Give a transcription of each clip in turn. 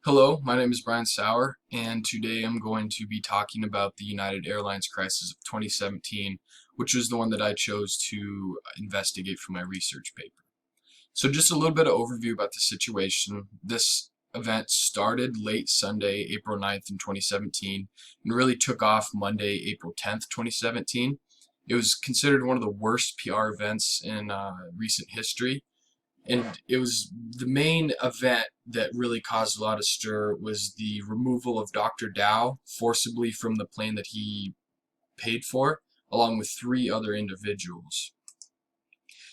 Hello, my name is Brian Sauer, and today I'm going to be talking about the United Airlines crisis of 2017, which was the one that I chose to investigate for my research paper. So just a little bit of overview about the situation. This event started late Sunday, April 9th in 2017, and really took off Monday, April 10th, 2017. It was considered one of the worst PR events in recent history. And it was the main event that really caused a lot of stir was the removal of Dr. Dow forcibly from the plane that he paid for, along with three other individuals.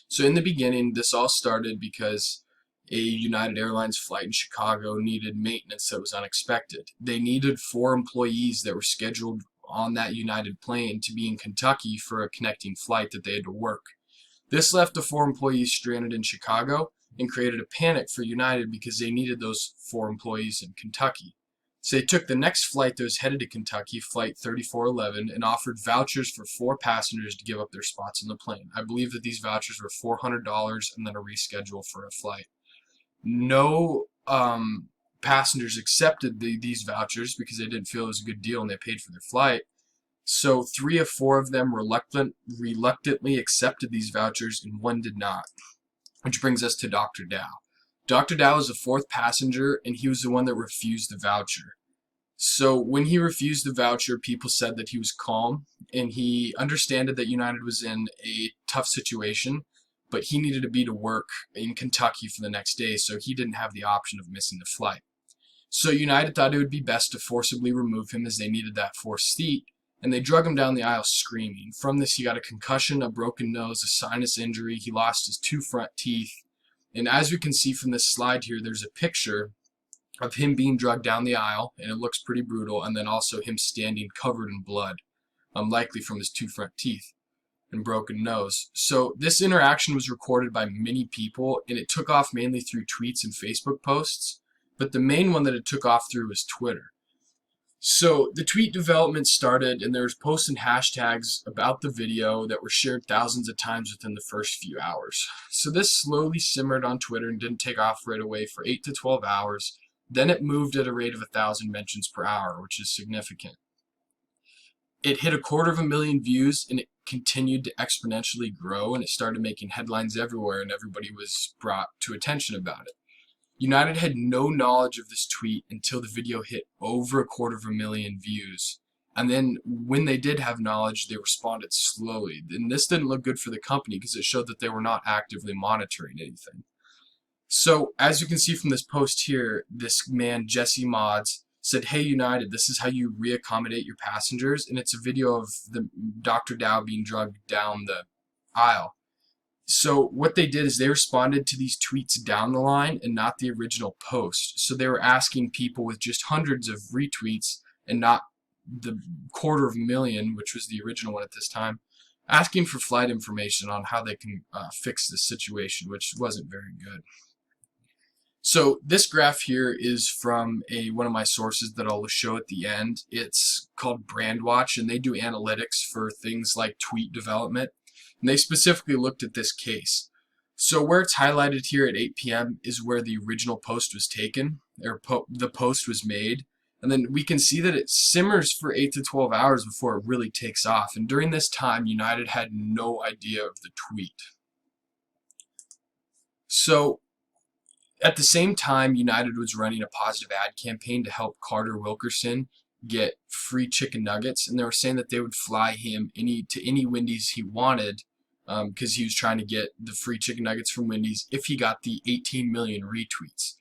So in the beginning, this all started because a United Airlines flight in Chicago needed maintenance that was unexpected. They needed four employees that were scheduled on that United plane to be in Kentucky for a connecting flight that they had to work. This left the four employees stranded in Chicago and created a panic for United because they needed those four employees in Kentucky. So they took the next flight that was headed to Kentucky, Flight 3411, and offered vouchers for four passengers to give up their spots in the plane. I believe that these vouchers were $400 and then a reschedule for a flight. No passengers accepted these vouchers because they didn't feel it was a good deal and they paid for their flight. So three of four of them reluctantly accepted these vouchers and one did not, which brings us to Dr. Dow. Dr. Dow was the fourth passenger and he was the one that refused the voucher. So when he refused the voucher, people said that he was calm and he understood that United was in a tough situation, but he needed to be to work in Kentucky for the next day, so he didn't have the option of missing the flight. So United thought it would be best to forcibly remove him as they needed that fourth seat, and they drug him down the aisle screaming. From this, he got a concussion, a broken nose, a sinus injury. He lost his two front teeth. And as we can see from this slide here, there's a picture of him being drugged down the aisle, and it looks pretty brutal, and then also him standing covered in blood, likely from his two front teeth and broken nose. So this interaction was recorded by many people, and it took off mainly through tweets and Facebook posts, but the main one that it took off through was Twitter. So the tweet development started, and there was posts and hashtags about the video that were shared thousands of times within the first few hours. So this slowly simmered on Twitter and didn't take off right away for 8 to 12 hours. Then it moved at a rate of 1,000 mentions per hour, which is significant. It hit 250,000 views, and it continued to exponentially grow, and it started making headlines everywhere, and everybody was brought to attention about it. United had no knowledge of this tweet until the video hit over 250,000 views. And then when they did have knowledge, they responded slowly. And this didn't look good for the company because it showed that they were not actively monitoring anything. So as you can see from this post here, this man, Jesse Mods, said, "Hey United, this is how you reaccommodate your passengers." And it's a video of the Dr. Dow being drugged down the aisle. So what they did is they responded to these tweets down the line and not the original post. So they were asking people with just hundreds of retweets and not the 250,000, which was the original one at this time, asking for flight information on how they can fix this situation, which wasn't very good. So this graph here is from one of my sources that I'll show at the end. It's called Brandwatch, and they do analytics for things like tweet development. And they specifically looked at this case. So where it's highlighted here at 8 p.m. is where the original post was taken, or the post was made. And then we can see that it simmers for 8 to 12 hours before it really takes off. And during this time, United had no idea of the tweet. So at the same time, United was running a positive ad campaign to help Carter Wilkerson get free chicken nuggets. And they were saying that they would fly him to any Wendy's he wanted, because he was trying to get the free chicken nuggets from Wendy's if he got the 18 million retweets.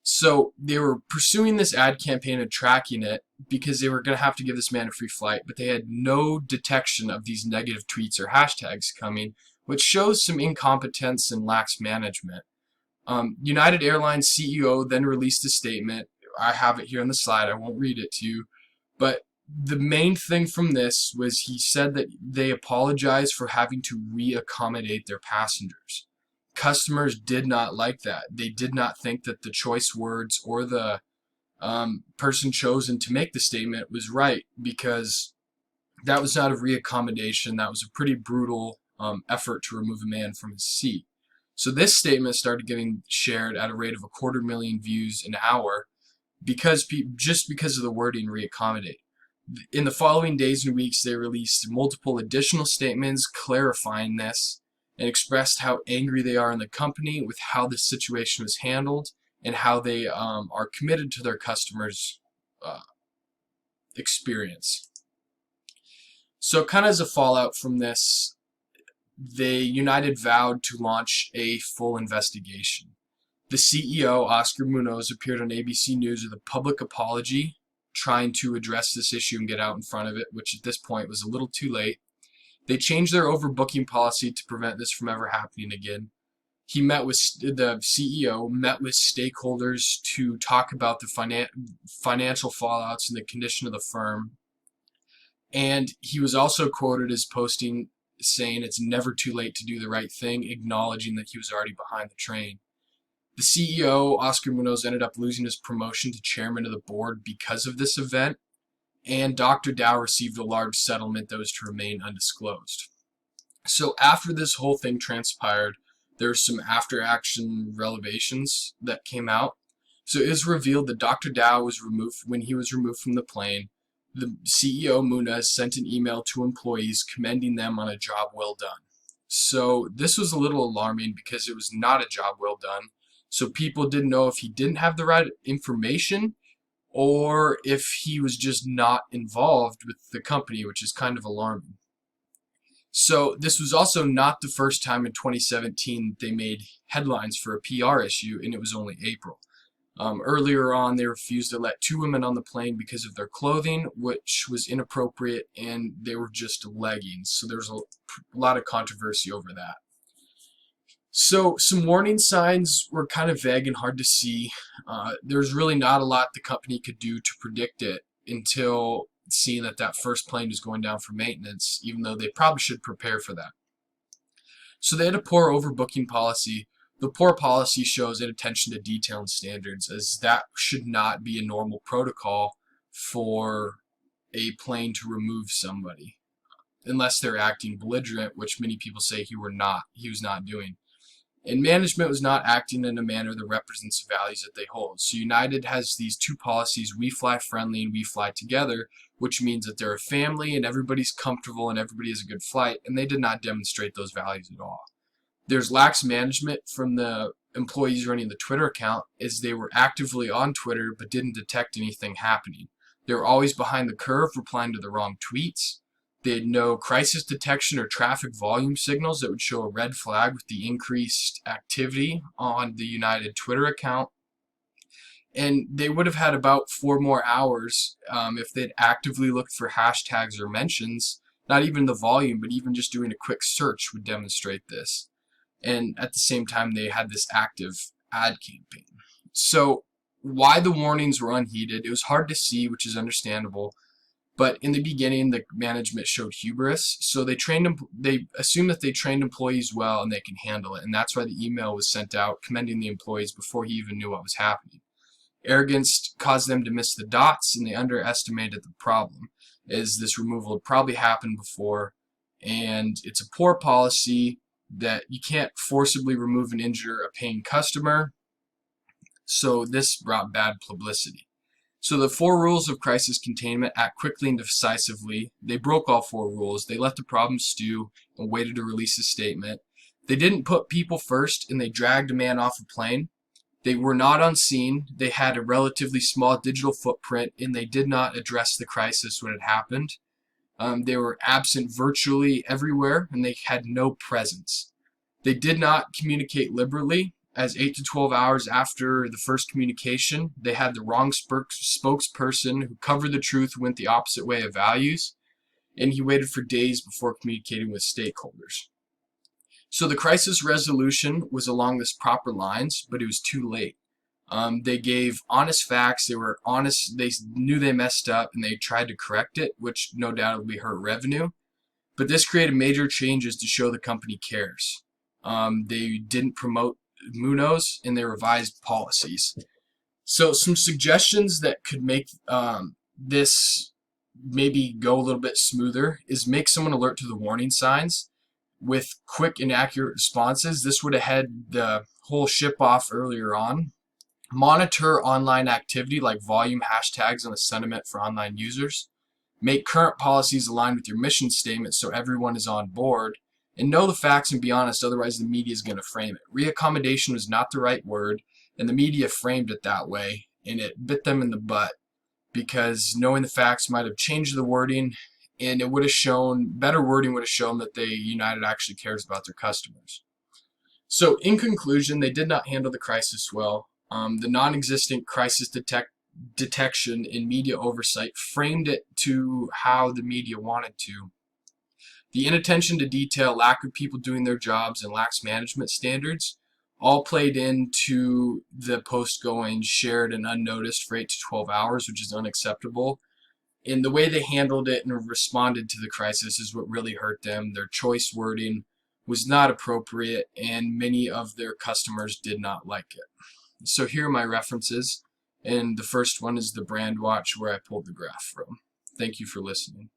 So they were pursuing this ad campaign and tracking it because they were going to have to give this man a free flight, but they had no detection of these negative tweets or hashtags coming, which shows some incompetence and lax management. United Airlines CEO then released a statement. I have it here on the slide. I won't read it to you, but the main thing from this was he said that they apologized for having to reaccommodate their passengers. Customers did not like that. They did not think that the choice words or the person chosen to make the statement was right, because that was not a reaccommodation. That was a pretty brutal effort to remove a man from his seat. So this statement started getting shared at a rate of 250,000 views an hour, just because of the wording reaccommodate. In the following days and weeks, they released multiple additional statements clarifying this and expressed how angry they are in the company with how this situation was handled and how they are committed to their customers' experience. So kind of as a fallout from this, United vowed to launch a full investigation. The CEO, Oscar Munoz, appeared on ABC News with a public apology, trying to address this issue and get out in front of it, which at this point was a little too late. They changed their overbooking policy to prevent this from ever happening again. The CEO met with stakeholders to talk about the financial fallouts and the condition of the firm. And he was also quoted as posting, saying it's never too late to do the right thing, acknowledging that he was already behind the train. The CEO, Oscar Munoz, ended up losing his promotion to chairman of the board because of this event, and Dr. Dow received a large settlement that was to remain undisclosed. So after this whole thing transpired, there were some after-action revelations that came out. So it was revealed that Dr. Dow was removed when he was removed from the plane. The CEO, Munoz, sent an email to employees commending them on a job well done. So this was a little alarming because it was not a job well done. So people didn't know if he didn't have the right information or if he was just not involved with the company, which is kind of alarming. So this was also not the first time in 2017 they made headlines for a PR issue, and it was only April. Earlier on, they refused to let 2 women on the plane because of their clothing, which was inappropriate, and they were just leggings. So there was a lot of controversy over that. So some warning signs were kind of vague and hard to see. There's really not a lot the company could do to predict it until seeing that first plane was going down for maintenance, even though they probably should prepare for that. So they had a poor overbooking policy. The poor policy shows inattention to detail and standards, as that should not be a normal protocol for a plane to remove somebody, unless they're acting belligerent, which many people say he was not doing. And management was not acting in a manner that represents the values that they hold. So United has these 2 policies, we fly friendly and we fly together, which means that they're a family and everybody's comfortable and everybody has a good flight, and they did not demonstrate those values at all. There's lax management from the employees running the Twitter account, as they were actively on Twitter but didn't detect anything happening. They were always behind the curve, replying to the wrong tweets. They had no crisis detection or traffic volume signals that would show a red flag with the increased activity on the United Twitter account. And they would have had about 4 more hours if they'd actively looked for hashtags or mentions. Not even the volume, but even just doing a quick search would demonstrate this. And at the same time, they had this active ad campaign. So why the warnings were unheeded, it was hard to see, which is understandable. But in the beginning, the management showed hubris. So they assumed that they trained employees well and they can handle it. And that's why the email was sent out commending the employees before he even knew what was happening. Arrogance caused them to miss the dots, and they underestimated the problem, as this removal had probably happened before. And it's a poor policy that you can't forcibly remove and injure a paying customer. So this brought bad publicity. So the 4 rules of crisis containment: act quickly and decisively. They broke all 4 rules. They let the problem stew and waited to release a statement. They didn't put people first, and they dragged a man off a plane. They were not on scene. They had a relatively small digital footprint, and they did not address the crisis when it happened. They were absent virtually everywhere, and they had no presence. They did not communicate liberally, as 8 to 12 hours after the first communication, they had the wrong spokesperson who covered the truth, went the opposite way of values, and he waited for days before communicating with stakeholders. So the crisis resolution was along this proper lines, but it was too late. They gave honest facts. They were honest. They knew they messed up, and they tried to correct it, which no doubt would hurt revenue. But this created major changes to show the company cares. They didn't promote Munoz, and they revised policies. So some suggestions that could make this maybe go a little bit smoother is make someone alert to the warning signs with quick and accurate responses. This would have had the whole ship off earlier on. Monitor online activity like volume, hashtags, and the sentiment for online users. Make current policies align with your mission statement so everyone is on board. And know the facts and be honest, otherwise the media is going to frame it. Reaccommodation was not the right word, and the media framed it that way, and it bit them in the butt because knowing the facts might have changed the wording, and it would have shown, better wording would have shown that United actually cares about their customers. So in conclusion, they did not handle the crisis well. The non-existent crisis detection in media oversight framed it to how the media wanted to. The inattention to detail, lack of people doing their jobs, and lax management standards all played into the post going shared and unnoticed for 8 to 12 hours, which is unacceptable. And the way they handled it and responded to the crisis is what really hurt them. Their choice wording was not appropriate, and many of their customers did not like it. So here are my references, and the first one is the brand watch where I pulled the graph from. Thank you for listening.